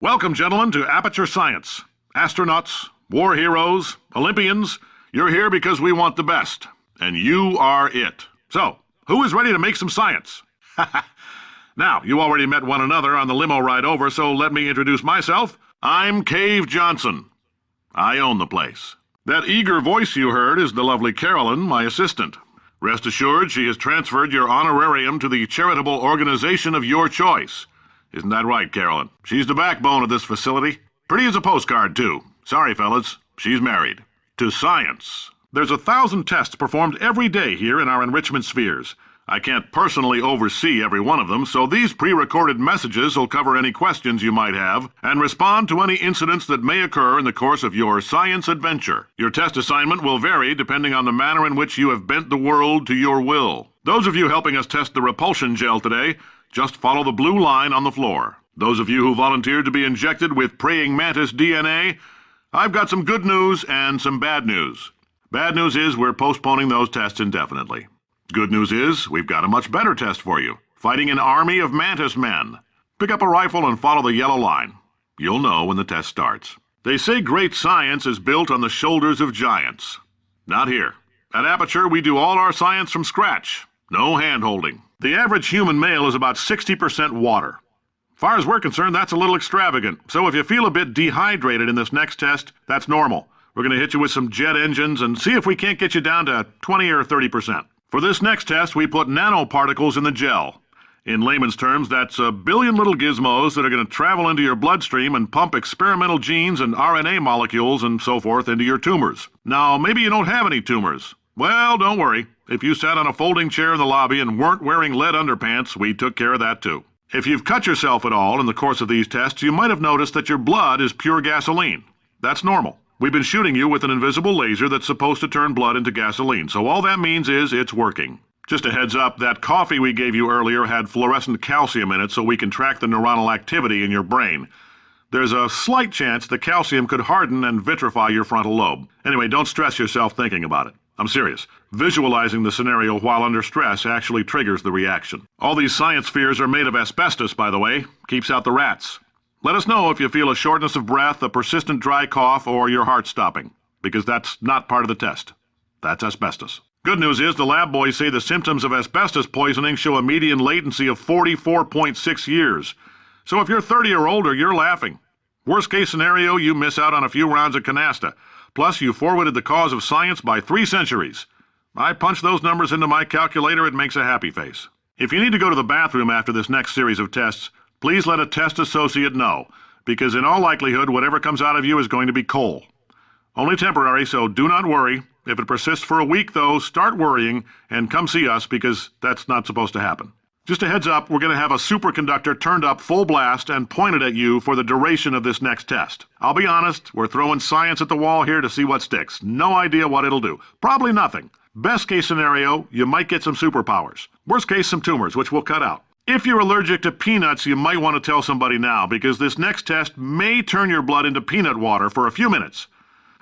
Welcome, gentlemen, to Aperture Science. Astronauts, war heroes, Olympians, you're here because we want the best. And you are it. So, who is ready to make some science? Now, you already met one another on the limo ride over, so let me introduce myself. I'm Cave Johnson. I own the place. That eager voice you heard is the lovely Carolyn, my assistant. Rest assured, she has transferred your honorarium to the charitable organization of your choice. Isn't that right, Carolyn? She's the backbone of this facility. Pretty as a postcard, too. Sorry, fellas, she's married. To science. There's 1,000 tests performed every day here in our enrichment spheres. I can't personally oversee every one of them, so these pre-recorded messages will cover any questions you might have and respond to any incidents that may occur in the course of your science adventure. Your test assignment will vary depending on the manner in which you have bent the world to your will. Those of you helping us test the repulsion gel today, just follow the blue line on the floor. Those of you who volunteered to be injected with praying mantis DNA, I've got some good news and some bad news. Bad news is we're postponing those tests indefinitely. Good news is we've got a much better test for you. Fighting an army of mantis men. Pick up a rifle and follow the yellow line. You'll know when the test starts. They say great science is built on the shoulders of giants. Not here. At Aperture, we do all our science from scratch. No hand-holding. The average human male is about 60% water. As far as we're concerned, that's a little extravagant. So if you feel a bit dehydrated in this next test, that's normal. We're going to hit you with some jet engines and see if we can't get you down to 20 or 30%. For this next test, we put nanoparticles in the gel. In layman's terms, that's a billion little gizmos that are going to travel into your bloodstream and pump experimental genes and RNA molecules and so forth into your tumors. Now, maybe you don't have any tumors. Well, don't worry. If you sat on a folding chair in the lobby and weren't wearing lead underpants, we took care of that too. If you've cut yourself at all in the course of these tests, you might have noticed that your blood is pure gasoline. That's normal. We've been shooting you with an invisible laser that's supposed to turn blood into gasoline, so all that means is it's working. Just a heads up, that coffee we gave you earlier had fluorescent calcium in it so we can track the neuronal activity in your brain. There's a slight chance the calcium could harden and vitrify your frontal lobe. Anyway, don't stress yourself thinking about it. I'm serious. Visualizing the scenario while under stress actually triggers the reaction. All these science spheres are made of asbestos, by the way. Keeps out the rats. Let us know if you feel a shortness of breath, a persistent dry cough, or your heart stopping, because that's not part of the test. That's asbestos. Good news is the lab boys say the symptoms of asbestos poisoning show a median latency of 44.6 years. So if you're 30 or older, you're laughing. Worst case scenario, you miss out on a few rounds of canasta. Plus, you forwarded the cause of science by 3 centuries. I punch those numbers into my calculator, it makes a happy face. If you need to go to the bathroom after this next series of tests, please let a test associate know, because in all likelihood, whatever comes out of you is going to be coal. Only temporary, so do not worry. If it persists for a week, though, start worrying and come see us, because that's not supposed to happen. Just a heads up, we're going to have a superconductor turned up full blast and pointed at you for the duration of this next test. I'll be honest, we're throwing science at the wall here to see what sticks. No idea what it'll do. Probably nothing. Best case scenario, you might get some superpowers. Worst case, some tumors, which we'll cut out. If you're allergic to peanuts, you might want to tell somebody now, because this next test may turn your blood into peanut water for a few minutes.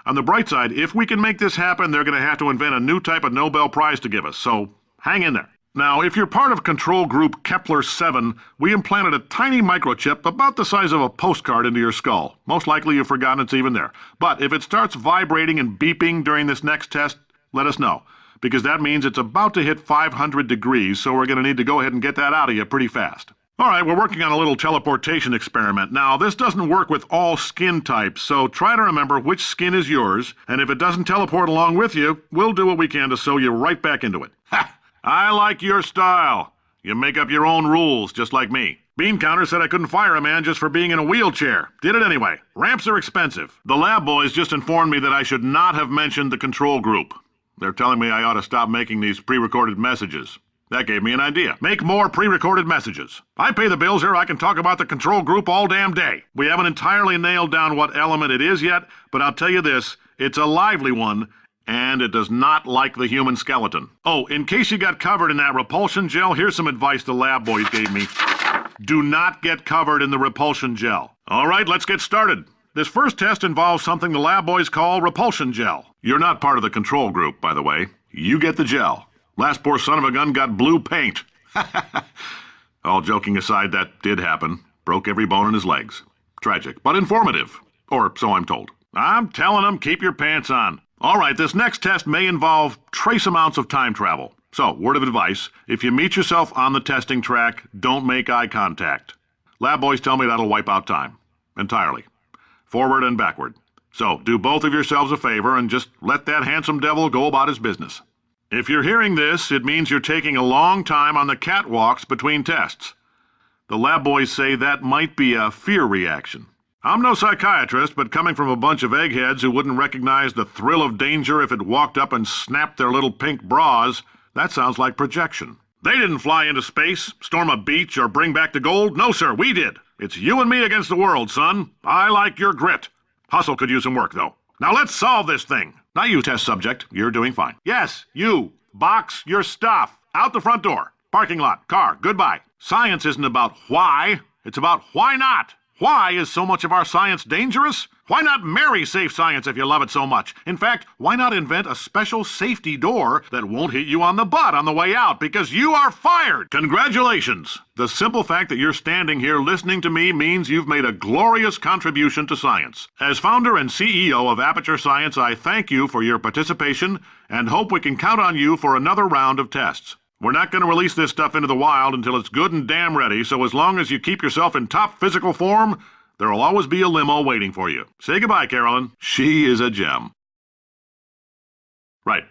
On the bright side, if we can make this happen, they're going to have to invent a new type of Nobel Prize to give us, so hang in there. Now, if you're part of control group Kepler-7, we implanted a tiny microchip about the size of a postcard into your skull. Most likely you've forgotten it's even there. But if it starts vibrating and beeping during this next test, let us know, because that means it's about to hit 500 degrees, so we're going to need to go ahead and get that out of you pretty fast. All right, we're working on a little teleportation experiment. Now, this doesn't work with all skin types, so try to remember which skin is yours, and if it doesn't teleport along with you, we'll do what we can to sew you right back into it. Ha! I like your style. You make up your own rules, just like me. Bean Counter said I couldn't fire a man just for being in a wheelchair. Did it anyway. Ramps are expensive. The lab boys just informed me that I should not have mentioned the control group. They're telling me I ought to stop making these pre-recorded messages. That gave me an idea. Make more pre-recorded messages. I pay the bills here. I can talk about the control group all damn day. We haven't entirely nailed down what element it is yet, but I'll tell you this, it's a lively one, and it does not like the human skeleton. Oh, in case you got covered in that repulsion gel, here's some advice the lab boys gave me. Do not get covered in the repulsion gel. All right, let's get started. This first test involves something the lab boys call repulsion gel. You're not part of the control group, by the way. You get the gel. Last poor son of a gun got blue paint. All joking aside, that did happen. Broke every bone in his legs. Tragic, but informative. Or so I'm told. I'm telling them, keep your pants on. All right, this next test may involve trace amounts of time travel. So, word of advice, if you meet yourself on the testing track, don't make eye contact. Lab boys tell me that'll wipe out time. Entirely. Forward and backward. So, do both of yourselves a favor and just let that handsome devil go about his business. If you're hearing this, it means you're taking a long time on the catwalks between tests. The lab boys say that might be a fear reaction. I'm no psychiatrist, but coming from a bunch of eggheads who wouldn't recognize the thrill of danger if it walked up and snapped their little pink bras, that sounds like projection. They didn't fly into space, storm a beach, or bring back the gold. No, sir, we did. It's you and me against the world, son. I like your grit. Hustle could use some work, though. Now let's solve this thing. Not you, test subject. You're doing fine. Yes, you. Box your stuff. Out the front door. Parking lot. Car. Goodbye. Science isn't about why. It's about why not. Why is so much of our science dangerous? Why not marry safe science if you love it so much? In fact, why not invent a special safety door that won't hit you on the butt on the way out because you are fired? Congratulations! The simple fact that you're standing here listening to me means you've made a glorious contribution to science. As founder and CEO of Aperture Science, I thank you for your participation and hope we can count on you for another round of tests. We're not going to release this stuff into the wild until it's good and damn ready, so as long as you keep yourself in top physical form, there'll always be a limo waiting for you. Say goodbye, Carolyn. She is a gem. Right.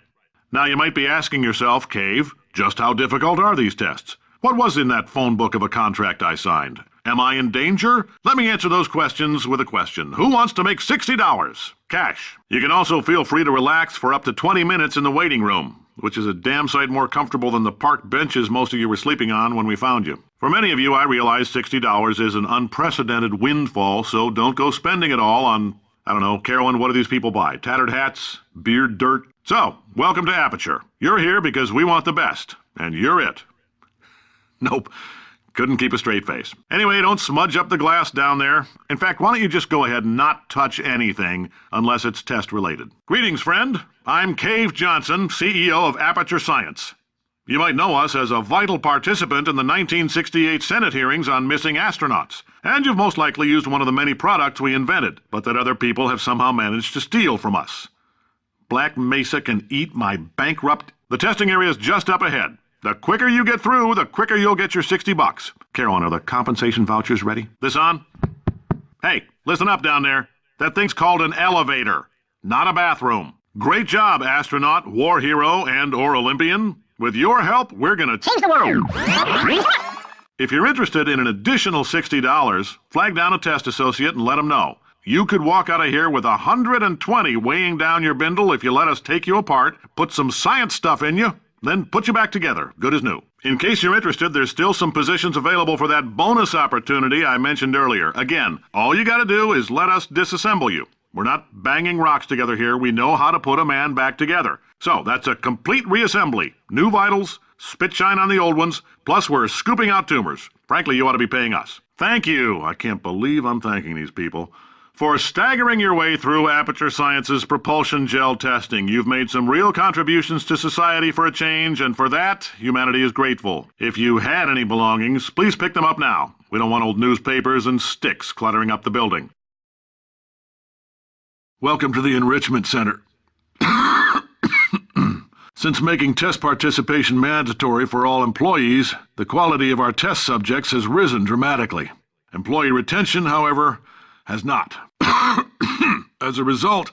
Now you might be asking yourself, Cave, just how difficult are these tests? What was in that phone book of a contract I signed? Am I in danger? Let me answer those questions with a question. Who wants to make $60? Cash. You can also feel free to relax for up to 20 minutes in the waiting room, which is a damn sight more comfortable than the park benches most of you were sleeping on when we found you. For many of you, I realize $60 is an unprecedented windfall, so don't go spending it all on, I don't know, Carolyn, what do these people buy? Tattered hats? Beard dirt? So, welcome to Aperture. You're here because we want the best, and you're it. Nope. Couldn't keep a straight face. Anyway, don't smudge up the glass down there. In fact, why don't you just go ahead and not touch anything unless it's test-related. Greetings, friend. I'm Cave Johnson, CEO of Aperture Science. You might know us as a vital participant in the 1968 Senate hearings on missing astronauts. And you've most likely used one of the many products we invented, but that other people have somehow managed to steal from us. Black Mesa can eat my bankrupt... The testing area is just up ahead. The quicker you get through, the quicker you'll get your $60. Carolyn, are the compensation vouchers ready? This on? Hey, listen up down there. That thing's called an elevator, not a bathroom. Great job, astronaut, war hero, and/or Olympian. With your help, we're gonna change the world. If you're interested in an additional $60, flag down a test associate and let them know. You could walk out of here with 120 weighing down your bindle if you let us take you apart, put some science stuff in you, then put you back together, good as new. In case you're interested, there's still some positions available for that bonus opportunity I mentioned earlier. Again, all you gotta do is let us disassemble you. We're not banging rocks together here. We know how to put a man back together. So, that's a complete reassembly. New vitals, spit shine on the old ones, plus we're scooping out tumors. Frankly, you ought to be paying us. Thank you. I can't believe I'm thanking these people. For staggering your way through Aperture Science's propulsion gel testing, you've made some real contributions to society for a change, and for that, humanity is grateful. If you had any belongings, please pick them up now. We don't want old newspapers and sticks cluttering up the building. Welcome to the Enrichment Center. Since making test participation mandatory for all employees, the quality of our test subjects has risen dramatically. Employee retention, however, has not. As a result,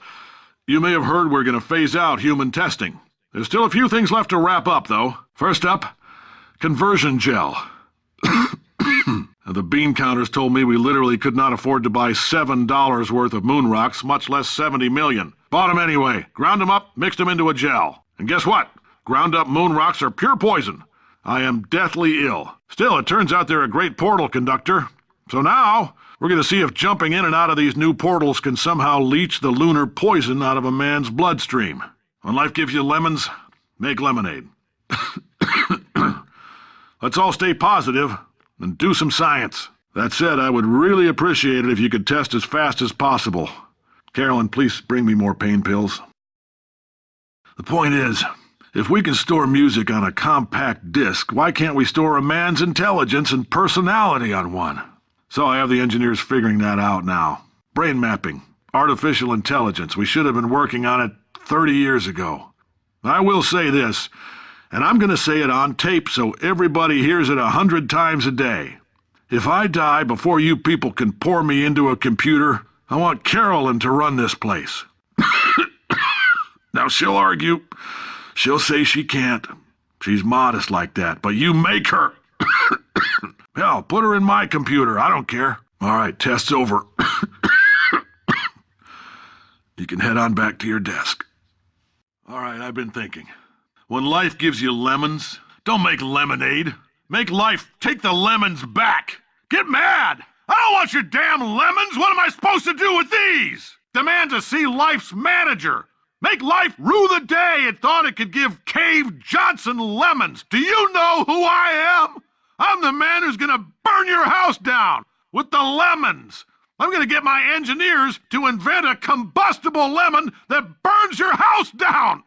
you may have heard we're going to phase out human testing. There's still a few things left to wrap up, though. First up, conversion gel. The bean counters told me we literally could not afford to buy $7 worth of moon rocks, much less 70 million. Bought them anyway, ground them up, mixed them into a gel. And guess what? Ground up moon rocks are pure poison. I am deathly ill. Still, it turns out they're a great portal conductor. So now, we're going to see if jumping in and out of these new portals can somehow leach the lunar poison out of a man's bloodstream. When life gives you lemons, make lemonade. Let's all stay positive and do some science. That said, I would really appreciate it if you could test as fast as possible. Carolyn, please bring me more pain pills. The point is, if we can store music on a compact disc, why can't we store a man's intelligence and personality on one? So I have the engineers figuring that out now. Brain mapping, artificial intelligence. We should have been working on it 30 years ago. I will say this, and I'm going to say it on tape so everybody hears it 100 times a day. If I die before you people can pour me into a computer, I want Carolyn to run this place. Now she'll argue. She'll say she can't. She's modest like that, but you make her. Hell, put her in my computer. I don't care. All right, test's over. You can head on back to your desk. All right, I've been thinking. When life gives you lemons, don't make lemonade. Make life take the lemons back. Get mad. I don't want your damn lemons. What am I supposed to do with these? Demand to see life's manager. Make life rue the day it thought it could give Cave Johnson lemons. Do you know who I am? I'm the man who's going to burn your house down with the lemons. I'm going to get my engineers to invent a combustible lemon that burns your house down.